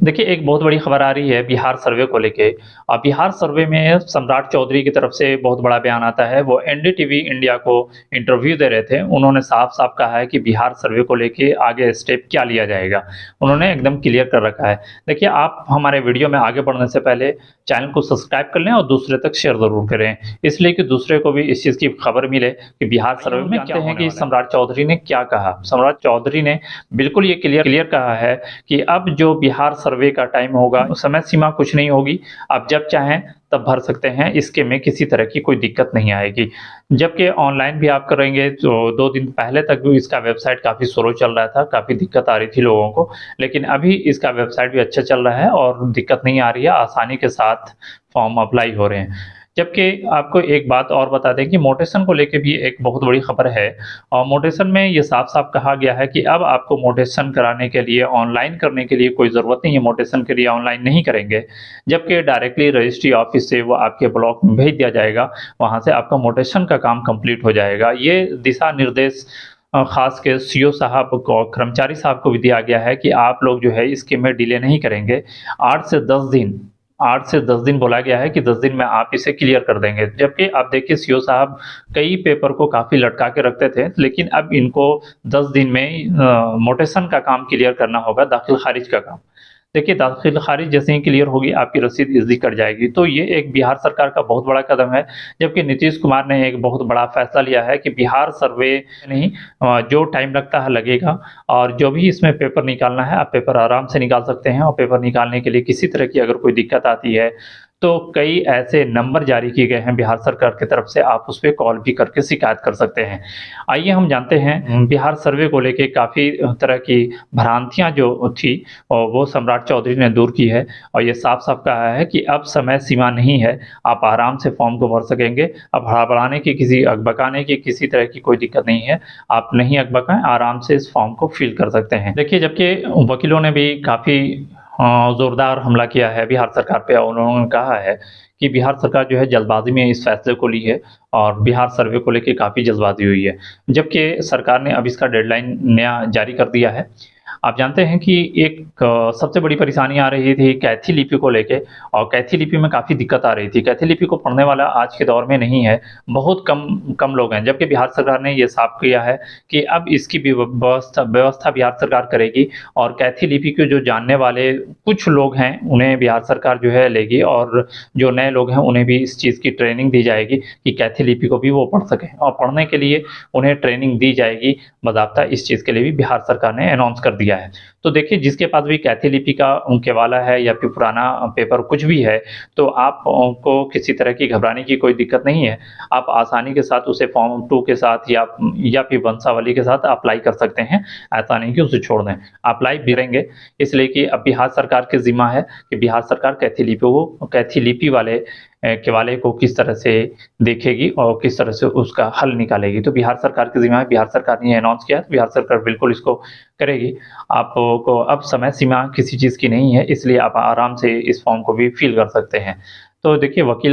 देखिए, एक बहुत बड़ी खबर आ रही है बिहार सर्वे को लेके। बिहार सर्वे में सम्राट चौधरी की तरफ से बहुत बड़ा बयान आता है। वो एनडीटीवी इंडिया को इंटरव्यू दे रहे थे। उन्होंने साफ-साफ कहा है कि बिहार सर्वे को लेके आगे स्टेप क्या लिया जाएगा। उन्होंने एकदम क्लियर कर रखा है। देखिए, आप हमारे वीडियो में आगे बढ़ने से पहले चैनल को सब्सक्राइब कर लें और दूसरे तक शेयर ज़रूर करें, इसलिए कि दूसरे को भी इस चीज़ की खबर मिले कि बिहार सर्वे में क्या होने वाला है। सम्राट चौधरी ने क्या कहा? सम्राट चौधरी ने बिल्कुल ये क्लियर कहा है कि अब जो बिहार सर्वे का टाइम होगा, समय सीमा कुछ नहीं होगी। आप जब चाहें तब भर सकते हैं, इसके में किसी तरह की कोई दिक्कत नहीं आएगी। जबकि ऑनलाइन भी आप करेंगे तो 2 दिन पहले तक भी इसका वेबसाइट काफ़ी स्लो चल रहा था, काफ़ी दिक्कत आ रही थी लोगों को। लेकिन अभी इसका वेबसाइट भी अच्छा चल रहा है और दिक्कत नहीं आ रही है, आसानी के साथ फॉर्म अप्लाई हो रहे हैं। जबकि आपको एक बात और बता दें कि मोटेशन को लेके भी एक बहुत बड़ी खबर है और मोटेशन में ये साफ-साफ कहा गया है कि अब आपको मोटेशन कराने के लिए ऑनलाइन करने के लिए कोई ज़रूरत नहीं है, मोटेशन के लिए ऑनलाइन नहीं करेंगे। जबकि डायरेक्टली रजिस्ट्री ऑफिस से वो आपके ब्लॉक में भेज दिया जाएगा, वहाँ से आपका मोटेशन का काम कंप्लीट हो जाएगा। ये दिशा निर्देश ख़ास के सीओ साहब को, कर्मचारी साहब को भी दिया गया है कि आप लोग जो है इसके में डिले नहीं करेंगे। 8 से 10 दिन बोला गया है कि 10 दिन में आप इसे क्लियर कर देंगे। जबकि आप देखिए सीओ साहब कई पेपर को काफ़ी लटका के रखते थे, लेकिन अब इनको 10 दिन में मोटेशन का काम क्लियर करना होगा, दाखिल-खारिज का काम। देखिए, दाखिल-खारिज जैसे ही क्लियर होगी, आपकी रसीद ईज़िली कट जाएगी। तो ये एक बिहार सरकार का बहुत बड़ा कदम है। जबकि नीतीश कुमार ने एक बहुत बड़ा फैसला लिया है कि बिहार सर्वे नहीं, जो टाइम लगता है लगेगा और जो भी इसमें पेपर निकालना है, आप पेपर आराम से निकाल सकते हैं और पेपर निकालने के लिए किसी तरह की अगर कोई दिक्कत आती है, तो कई ऐसे नंबर जारी किए गए हैं बिहार सरकार की तरफ से, आप उस पे कॉल भी करके शिकायत कर सकते हैं। आइए हम जानते हैं बिहार सर्वे को लेके काफ़ी तरह की भ्रांतियाँ जो थी और वो सम्राट चौधरी ने दूर की है और ये साफ-साफ कहा है कि अब समय सीमा नहीं है, आप आराम से फॉर्म को भर सकेंगे। अब हड़बड़ाने की, किसी अकबकाने की किसी तरह की कोई दिक्कत नहीं है। आप नहीं अकबकाएँ, आराम से इस फॉर्म को फिल कर सकते हैं। देखिए, जबकि वकीलों ने भी काफ़ी ज़ोरदार हमला किया है बिहार सरकार पे और उन्होंने कहा है कि बिहार सरकार जो है जल्दबाज़ी में इस फैसले को ली है और बिहार सर्वे को लेके काफ़ी जल्दबाज़ी हुई है। जबकि सरकार ने अब इसका डेडलाइन नया जारी कर दिया है। आप जानते हैं कि एक सबसे बड़ी परेशानी आ रही थी कैथी लिपि को लेके और कैथी लिपि में काफ़ी दिक्कत आ रही थी। कैथी लिपि को पढ़ने वाला आज के दौर में नहीं है, बहुत कम लोग हैं। जबकि बिहार सरकार ने ये साफ किया है कि अब इसकी भी व्यवस्था बिहार सरकार करेगी और कैथी लिपि को जो जानने वाले कुछ लोग हैं, उन्हें बिहार सरकार जो है लेगी और जो नए लोग हैं, उन्हें भी इस चीज़ की ट्रेनिंग दी जाएगी कि कैथी लिपि को भी वो पढ़ सकें और पढ़ने के लिए उन्हें ट्रेनिंग दी जाएगी बाज़ाब्ता। इस चीज़ के लिए भी बिहार सरकार ने अनाउंस कर दिया है। तो देखिए, जिसके पास भी कैथी लिपि का केवाला है या फिर पुराना पेपर कुछ भी है, तो आप को किसी तरह की घबराने की कोई दिक्कत नहीं है। आप आसानी के साथ उसे फॉर्म 2 के साथ या फिर वंशावली के साथ अप्लाई कर सकते हैं। ऐसा नहीं कि उसे छोड़ दें। अप्लाई भी करेंगे, इसलिए कि अब बिहार सरकार की ज़िम्मा है कि बिहार सरकार कैथी लिपि वाले केवाले को किस तरह से देखेगी और किस तरह से उसका हल निकालेगी। तो बिहार सरकार की ज़िम्मा है, बिहार सरकार ने अनाउंस किया है, तो बिहार सरकार बिल्कुल इसको करेगी। आपको अब समय सीमा किसी चीज़ की नहीं है, इसलिए आप आराम से इस फॉर्म को भी फिल कर सकते हैं। तो देखिए, वकील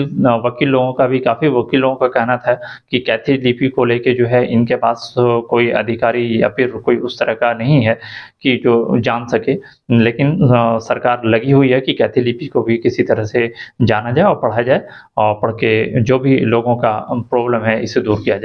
लोगों का भी, काफ़ी वकील लोगों का कहना था कि कैथी लिपि को लेके जो है इनके पास कोई अधिकारी या फिर कोई उस तरह का नहीं है कि जो जान सके। लेकिन सरकार लगी हुई है कि कैथी लिपि को भी किसी तरह से जाना जाए और पढ़ा जाए और पढ़ के जो भी लोगों का प्रॉब्लम है, इसे दूर किया जाए।